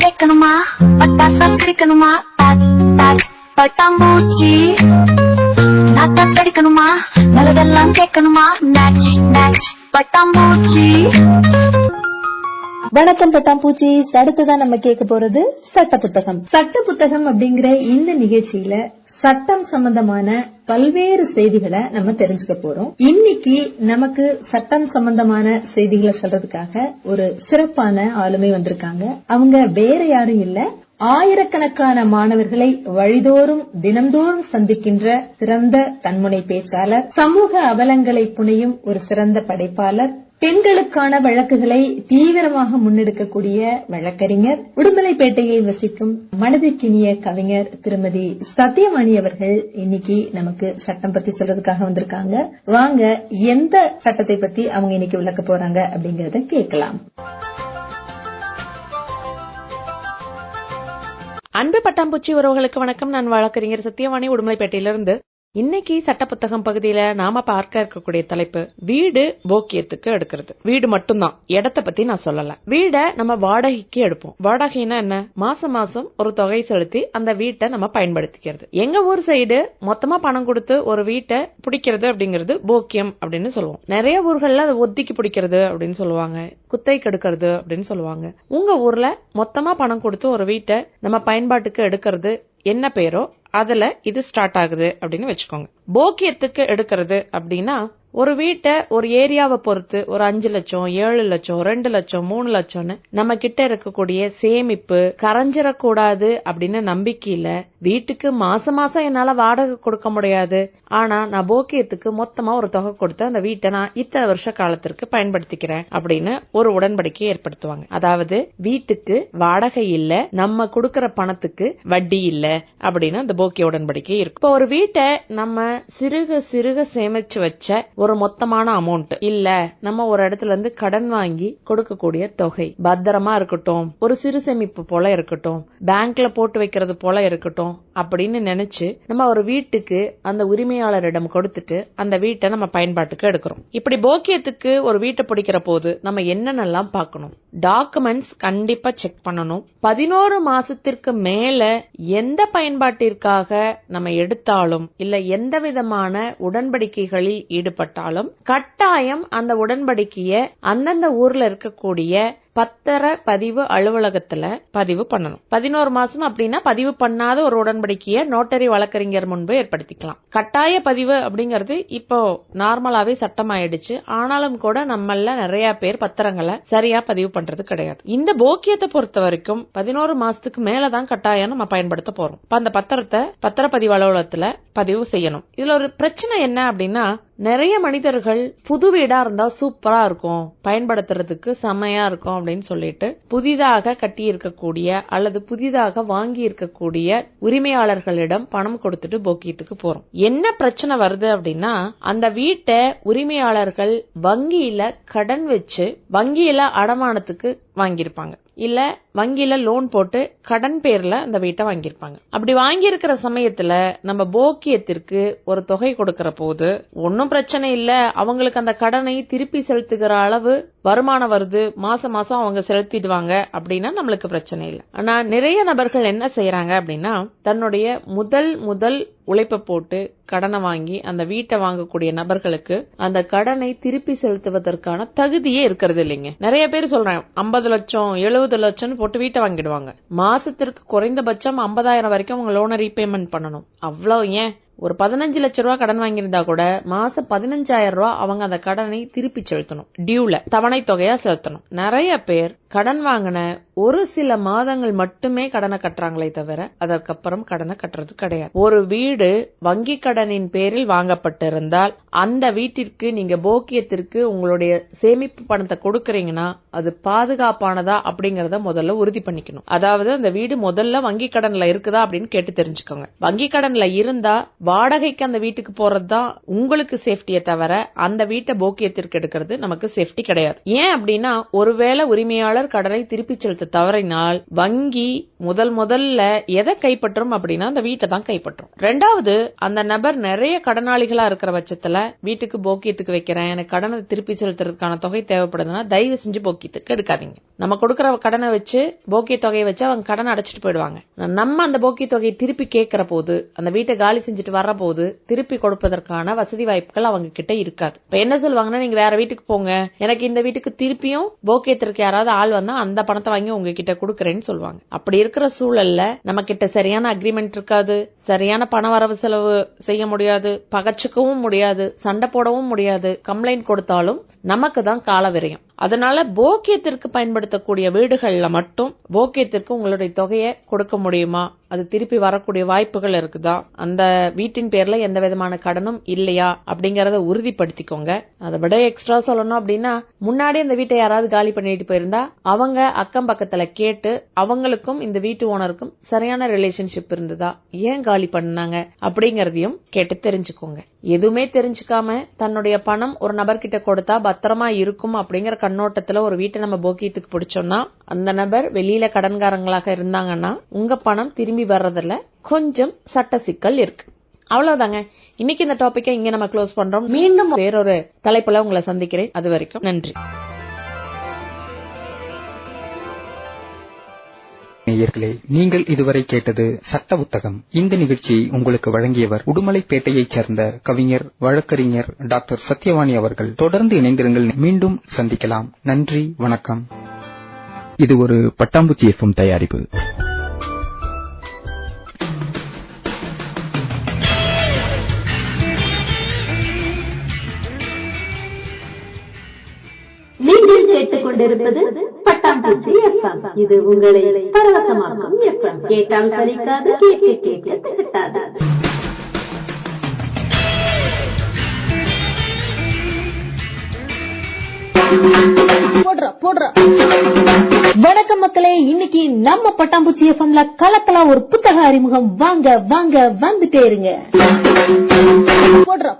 கேட்கணுமா பட்டாசா சிரிக்கணுமா பட்டாம்பூச்சி நாட்டா கடிக்கணுமா நல்லதெல்லாம் கேட்கணுமா நாச் நாச் பட்டாம்பூச்சி. வணக்கம் பட்டாம்பூச்சி. அடுத்ததான் நம்ம கேட்க போறது சட்ட புத்தகம். சட்ட புத்தகம் அப்படிங்கிற இந்த நிகழ்ச்சியில சட்டம் சம்பந்தமான பல்வேறு செய்திகளை நம்ம தெரிஞ்சுக்க போறோம். இன்னைக்கு நமக்கு சட்டம் சம்பந்தமான செய்திகளை சொல்றதுக்காக ஒரு சிறப்பான ஆளுமை வந்திருக்காங்க. அவங்க வேற யாரும் இல்ல, ஆயிரக்கணக்கான மாணவர்களை வழிதோறும் தினம்தோறும் சந்திக்கின்ற சிறந்த தன்முனை பேச்சாளர், சமூக அவலங்களை புனையும் ஒரு சிறந்த படைப்பாளர், பெண்களுக்கான வழக்குகளை தீவிரமாக முன்னெடுக்கக்கூடிய வழக்கறிஞர், உடுமலைப்பேட்டையில் வசிக்கும் மனதிற்கினிய கவிஞர் திருமதி சத்தியவாணி அவர்கள் இன்னைக்கு நமக்கு சட்டம் பத்தி சொல்றதுக்காக வந்திருக்காங்க. வாங்க, எந்த சட்டத்தை பத்தி அவங்க இன்னைக்கு விளக்க போறாங்க அப்படிங்கறத கேட்கலாம். அன்பு பட்டாம்பூச்சி உறவுகளுக்கு வணக்கம். நான் வழக்கறிஞர் சத்தியவாணி, உடுமலைப்பேட்டையிலிருந்து. இன்னைக்கு சட்ட புத்தகம் பகுதியில நாம பார்க்க இருக்கக்கூடிய தலைப்பு வீடு போக்கியத்துக்கு எடுக்கிறது. வீடு மட்டும்தான், இடத்தை பத்தி நான் சொல்லல. வீடை நம்ம வாடகைக்கு எடுப்போம். வாடகைனா என்ன? மாசம் மாசம் ஒரு தொகை செலுத்தி அந்த வீட்டை நம்ம பயன்படுத்திக்கிறது. எங்க ஊர் சைடு மொத்தமா பணம் கொடுத்து ஒரு வீட்டை பிடிக்கிறது அப்படிங்கிறது போக்கியம் அப்படின்னு சொல்லுவோம். நிறைய ஊர்கள்ல அது ஒத்திக்கு பிடிக்கிறது அப்படின்னு சொல்லுவாங்க, குத்தை கெடுக்கிறது அப்படின்னு சொல்லுவாங்க. உங்க ஊர்ல மொத்தமா பணம் கொடுத்து ஒரு வீட்டை நம்ம பயன்பாட்டுக்கு எடுக்கிறது என்ன பேரோ அதுல இது ஸ்டார்ட் ஆகுது அப்படின்னு வச்சுக்கோங்க. போக்கியத்துக்கு எடுக்கிறது அப்படின்னா ஒரு வீட்டை ஒரு ஏரியாவை பொறுத்து ஒரு 5 லட்சம், 7 லட்சம், 2 லட்சம், 3 லட்சம்னு நம்ம கிட்ட இருக்கக்கூடிய சேமிப்பு கரைஞ்சிடக்கூடாது அப்படின்னு நம்பிக்கையில வீட்டுக்கு மாசம் மாசம் என்னால வாடகை கொடுக்க முடியாது, ஆனா நான் போக்கியத்துக்கு மொத்தமா ஒரு தொகை கொடுத்து அந்த வீட்டை நான் இத்தனை வருஷ காலத்திற்கு பயன்படுத்திக்கிறேன் அப்படின்னு ஒரு உடன்படிக்கை ஏற்படுத்துவாங்க. அதாவது வீட்டுக்கு வாடகை இல்ல, நம்ம கொடுக்கற பணத்துக்கு வட்டி இல்ல அப்படின்னு அந்த போக்கிய உடன்படிக்கை இருக்கு. இப்போ ஒரு வீட்டை நம்ம சிறுக சிறுக சேமிச்சு வச்ச ஒரு மொத்தமான அமௌண்ட் இல்ல, நம்ம ஒரு இடத்துல இருந்து கடன் வாங்கி கொடுக்கக்கூடிய தொகை பத்திரமா இருக்கட்டும், ஒரு சிறு சேமிப்பு போல இருக்கட்டும், பேங்க்ல போட்டு வைக்கிறது போல இருக்கட்டும் அப்படின்னு நினைச்சு நம்ம ஒரு வீட்டுக்கு அந்த உரிமையாளரிடம் கொடுத்துட்டு அந்த வீட்டை நம்ம பயன்பாட்டுக்கு எடுக்கிறோம். இப்படி போக்கியத்துக்கு ஒரு வீட்டை பிடிக்கிற போது நம்ம என்னென்னலாம் பார்க்கணும்? டாக்குமெண்ட்ஸ் கண்டிப்பா செக் பண்ணணும். 11 மாசத்திற்கு மேல எந்த பயன்பாட்டிற்காக நம்ம எடுத்தாலும் இல்ல எந்த விதமான உடன்படிக்கைகளில் ஈடுபட்டாலும் கட்டாயம் அந்த உடன்படிக்கைய அந்தந்த ஊர்ல இருக்கக்கூடிய பத்திர பதிவு அலுவலகத்துல பதிவு பண்ணணும். 11 மாசம் அப்படின்னா பதிவு பண்ணாத ஒரு உடன்படிக்கைய நோட்டரி வழக்கறிஞர் முன்பு ஏற்படுத்திக்கலாம். கட்டாய பதிவு அப்படிங்கறது இப்போ நார்மலாவே சட்டம் ஆயிடுச்சு. ஆனாலும் கூட நம்மள நிறைய பேர் பத்திரங்களை சரியா பதிவு பண்றது கிடையாது. இந்த போக்கியத்தை பொறுத்த வரைக்கும் 11 மாசத்துக்கு மேலதான் கட்டாயம் நம்ம பயன்படுத்த போறோம். அந்த பத்திரத்தை பத்திரப்பதிவு அலுவலகத்துல பதிவு செய்யணும். இதுல ஒரு பிரச்சனை என்ன அப்படின்னா, நிறைய மனிதர்கள் புது வீடா இருந்தா சூப்பரா இருக்கும், பயன்படுத்துறதுக்கு செமையா இருக்கும் அப்படின்னு சொல்லிட்டு புதிதாக கட்டி இருக்கக்கூடிய அல்லது புதிதாக வாங்கி இருக்கக்கூடிய உரிமையாளர்களிடம் பணம் கொடுத்துட்டு போக்கியத்துக்கு போறோம். என்ன பிரச்சனை வருது அப்படின்னா, அந்த வீட்டை உரிமையாளர்கள் வங்கியில கடன் வச்சு வங்கியில அடமானத்துக்கு வாங்கியிருப்பாங்க, இல்ல வங்கியில லோன் போட்டு கடன் பேர்ல அந்த வீட்டை வாங்கியிருப்பாங்க. அப்படி வாங்கி இருக்கிற சமயத்துல நம்ம போக்கியத்திற்கு ஒரு தொகை கொடுக்கற போது ஒன்னும் பிரச்சனை இல்ல, அவங்களுக்கு அந்த கடனை திருப்பி செலுத்துகிற அளவு வருமானம் வருது, மாசம் மாசம் அவங்க செலுத்திடுவாங்க அப்படின்னா நம்மளுக்கு பிரச்சனை இல்லை. ஆனா நிறைய நபர்கள் என்ன செய்யறாங்க அப்படின்னா, தன்னுடைய முதல் உழைப்பை போட்டு கடனை வாங்கி அந்த வீட்டை வாங்கக்கூடிய நபர்களுக்கு அந்த கடனை திருப்பி செலுத்துவதற்கான தகுதியே இருக்கிறது இல்லைங்க. நிறைய பேர் சொல்றேன் 50 லட்சம் 70 லட்சம் போட்டு வீட்டை வாங்கிடுவாங்க. மாசத்திற்கு குறைந்தபட்சம் 50,000 வரைக்கும் அவங்க லோனை ரீபேமெண்ட் பண்ணணும். அவ்வளவு ஏன், ஒரு 15 லட்சம் ரூபாய் கடன் வாங்கியிருந்தா கூட மாசம் 15,000 ரூபாய் அவங்க அந்த கடனை திருப்பி செலுத்தணும். டியூல தவணை தொகையா செலுத்தணும். நிறைய பேர் கடன் வாங்கின ஒரு சில மாதங்கள் மட்டுமே கடனை கட்டுறாங்களே தவிர அதற்கப்புறம் கடனை கட்டுறது கிடையாது. ஒரு வீடு வங்கி கடனின் பேரில் வாங்கப்பட்டிருந்தால் அந்த வீட்டிற்கு நீங்க போக்கியத்திற்கு உங்களுடைய சேமிப்பு பணத்தை கொடுக்கறீங்கன்னா அது பாதுகாப்பானதா அப்படிங்கறத முதல்ல உறுதி பண்ணிக்கணும். அதாவது அந்த வீடு முதல்ல வங்கி கடன்ல இருக்குதா அப்படின்னு கேட்டு தெரிஞ்சுக்கோங்க. வங்கி கடன்ல இருந்தா வாடகைக்கு அந்த வீட்டுக்கு போறதுதான் உங்களுக்கு சேஃப்டியை தவிர அந்த வீட்டை போக்கியத்திற்கு எடுக்கிறது நமக்கு சேஃப்டி கிடையாது. ஏன் அப்படின்னா, ஒருவேளை உரிமையாளர் கடனை திருப்பி செலுத்த தவறினால் வங்கி முதல்ல எதை கைப்பற்றும் அப்படின்னா அந்த வீட்டை தான் கைப்பற்றும். ரெண்டாவது, அந்த நபர் நிறைய கடனாளிகளா இருக்கிற பட்சத்துல வீட்டுக்கு போக்கியத்துக்கு வைக்கிறேன், எனக்கு கடனை திருப்பி செலுத்துறதுக்கான தொகை தேவைப்படுதுன்னா தயவு செஞ்சு போக்கியத்துக்கு எடுக்காதீங்க. நம்ம கொடுக்கற கடனை வச்சு போக்கிய தொகையை வச்சு அவங்க கடனை அடைச்சிட்டு போயிடுவாங்க. நம்ம அந்த போக்கிய தொகையை திருப்பி கேட்கிற போது, அந்த வீட்டை காலி செஞ்சுட்டு வர்ற போது திருப்பி கொடுப்பதற்கான வசதி வாய்ப்புகள் அவங்க கிட்ட இருக்காது. இப்ப என்ன சொல்லுவாங்கன்னா, நீங்க வேற வீட்டுக்கு போங்க, எனக்கு இந்த வீட்டுக்கு திருப்பியும் போக்கியத்திற்கு யாராவது ஆள் வந்தா அந்த பணத்தை வாங்கி உங்ககிட்ட கொடுக்கறேன்னு சொல்லுவாங்க. அப்படி இருக்கிற சூழல்ல நம்ம கிட்ட சரியான அக்ரிமெண்ட் இருக்காது, சரியான பண வரவு செலவு செய்ய முடியாது, பகச்சுக்கவும் முடியாது, சண்டை போடவும் முடியாது, கம்ப்ளைண்ட் கொடுத்தாலும் நமக்கு தான் கால விரயம். அதனால போக்கியத்திற்கு பயன்படுத்தக்கூடிய வீடுகள்ல மட்டும் போக்கியத்திற்கு உங்களுடைய தொகையை கொடுக்க முடியுமா, அது திருப்பி வரக்கூடிய வாய்ப்புகள் இருக்குதா, அந்த வீட்டின் பேர்ல எந்த விதமான கடனும் இல்லையா அப்படிங்கறத உறுதிப்படுத்திக்கோங்க. அதை விட எக்ஸ்ட்ரா சொல்லணும் அப்படின்னா, முன்னாடி அந்த வீட்டை யாராவது காலி பண்ணிட்டு போயிருந்தா அவங்க அக்கம் பக்கத்துல கேட்டு அவங்களுக்கும் இந்த வீட்டு ஓனருக்கும் சரியான ரிலேஷன்ஷிப் இருந்ததா, ஏன் காலி பண்ணாங்க அப்படிங்கறதையும் கேட்டு தெரிஞ்சுக்கோங்க. எதுவுமே தெரிஞ்சுக்காம தன்னுடைய பணம் ஒரு நபர்கிட்ட கொடுத்தா பத்திரமா இருக்கும் அப்படிங்கிற கண்ணோட்டத்துல ஒரு வீட்டை நம்ம போக்கியத்துக்கு பிடிச்சோம்னா, அந்த நபர் வெளியில கடன்காரங்களாக இருந்தாங்கன்னா உங்க பணம் திரும்பி வர்றதுல கொஞ்சம் சட்ட சிக்கல் இருக்கு. அவ்வளவுதாங்க. இன்னைக்கு இந்த டாபிக்கை இங்க நம்ம க்ளோஸ் பண்றோம். மீண்டும் வேறொரு தலைப்புல உங்களை சந்திக்கிறேன். அது வரைக்கும் நன்றி. நேயர்களே, நீங்கள் இதுவரை கேட்டது சட்ட புத்தகம். இந்த நிகழ்ச்சியை உங்களுக்கு வழங்கியவர் உடுமலைப்பேட்டையைச் சேர்ந்த கவிஞர் வழக்கறிஞர் டாக்டர் சத்யவாணி அவர்கள். தொடர்ந்து இணைந்திருங்கள். மீண்டும் சந்திக்கலாம். நன்றி, வணக்கம். இது ஒரு பட்டாம்பூச்சி எஃப்எம் தயாரிப்பு. நீங்கள் கேட்டுக்கொண்டிருப்பது பட்டாம்பூச்சி எஃப்எம். இது உங்களை பரவசமாக்கும் எஃப்எம். கேட்டால் சலிக்காது, கேட்க கேட்க திகட்டாது. வணக்கம் மக்களே, இன்னைக்கு நம்ம பட்டாம்பூச்சி எஃப்எம்ல கலக்கலா ஒரு புத்தக அறிமுகம். வாங்க வாங்க, வந்துட்டே இருங்க. போடுறா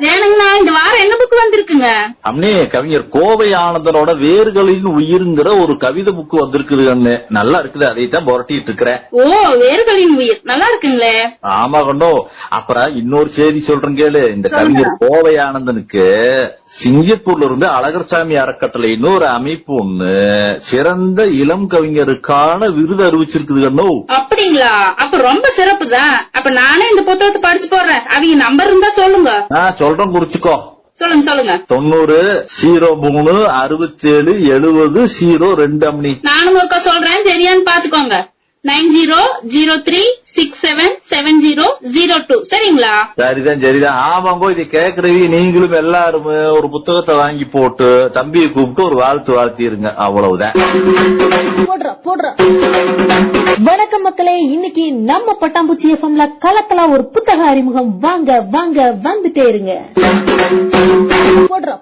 வேணுங்கண்ணா, இந்த வாரம் என்ன புக் வந்திருக்குங்க? அம்னே, கவிஞர் கோவை ஆனந்தனோட வேர்களின் உயிர்ங்கிற ஒரு கவிதை புக் வந்திருக்குது. அண்ணே, நல்லா இருக்குது. அதைத்தான் புரட்டிட்டு இருக்கிறேன். ஓ, வேர்களின் உயிர் நல்லா இருக்குங்களே. ஆமா கண்டோ. அப்புறம் இன்னொரு செய்தி சொல்றேன் கேளு. இந்த கவிஞர் கோவை ஆனந்தனுக்கு சிங்கப்பூர்ல இருந்து அழகர்சாமி அறக்கட்டளைன்னு ஒரு அமைப்பு ஒண்ணு சிறந்த இளம் கவிஞருக்கான விருது அறிவிச்சிருக்குது கண்ணோ. அப்படிங்களா? அப்ப ரொம்ப சிறப்பு தான். அப்ப நானே இந்த புத்தகத்தை படிச்சு போடுறேன். அவங்க நம்பர் இருந்தா சொல்லுங்க. சொல்றேன், குறிச்சுக்கோ. சொல்லுங்க. 90-03-67-70-02 அம்னி. நானும் ஒருக்கா சொல்றேன், சரியான்னு பாத்துக்கோங்க. 9003677002. சரிங்களா? சரிதான். ஆமாங்கோ, இதை கேக்குறவி நீங்களும் எல்லாரும் ஒரு புத்தகத்தை வாங்கி போட்டு தம்பியை கூப்பிட்டு ஒரு வாழ்த்திருங்க. அவ்வளவுதான். போடுறா. வணக்கம் மக்களே, இன்னைக்கு நம்ம பட்டாம்பூச்சி எஃப்எம்ல கலக்கலா ஒரு புத்தக அறிமுகம். வாங்க வாங்க, வந்துட்டே இருங்க. போடுறா.